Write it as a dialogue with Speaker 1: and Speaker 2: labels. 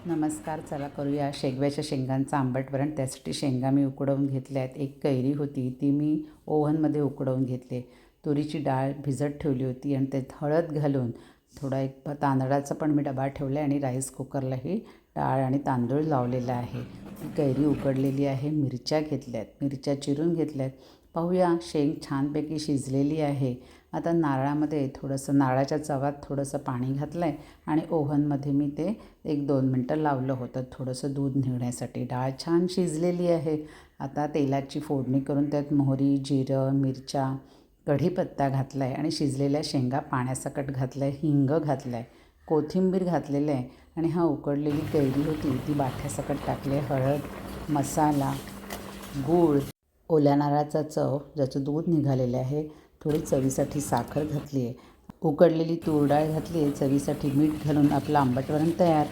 Speaker 1: नमस्कार. चला करूया शेगव्याच्या शेंगांचं आंबटवरण. त्यासाठी शेंगा मी उकडवून घेतल्या आहेत. एक कैरी होती ती मी ओव्हनमध्ये उकडवून घेतली. तुरीची डाळ भिजत ठेवली होती आणि त्यात हळद घालून थोडा एक तांदळाचा पण मी डबा ठेवला आहे आणि राईस कुकरलाही डाळ आणि तांदूळ लावलेला आहे. ती कैरी उकडलेली आहे. मिरच्या घेतल्या आहेत, मिरच्या चिरून घेतल्या आहेत. पाहूया शेंग छानपैकी शिजलेली आहे. आता नारळामध्ये थोडंसं नारळाच्या चवात थोडंसं पाणी घातलं आहे आणि ओव्हनमध्ये मी ते 1-2 मिनटं लावलं होतं थोडंसं दूध निघण्यासाठी. डाळ छान शिजलेली आहे. आता तेलाची फोडणी करून त्यात मोहरी, जिरं, मिरच्या, कढीपत्ता घातला आहे आणि शिजलेल्या शेंगा पाण्यासकट घातल्या आहे, हिंग घातलं आहे, कोथिंबीर घातलेलं आहे आणि उकडलेली कैरी होती ती बाठ्यासकट टाकली आहे. हळद, मसाला, गूळ, ओल्या नारळाचा चव ज्याचं दूध निघालेलं आहे, थोडी चवीसाठी साखर घातली आहे, उकडलेली तूर डाळ घातली आहे, चवीसाठी मीठ घालून आपलं आंबटवरण तयार.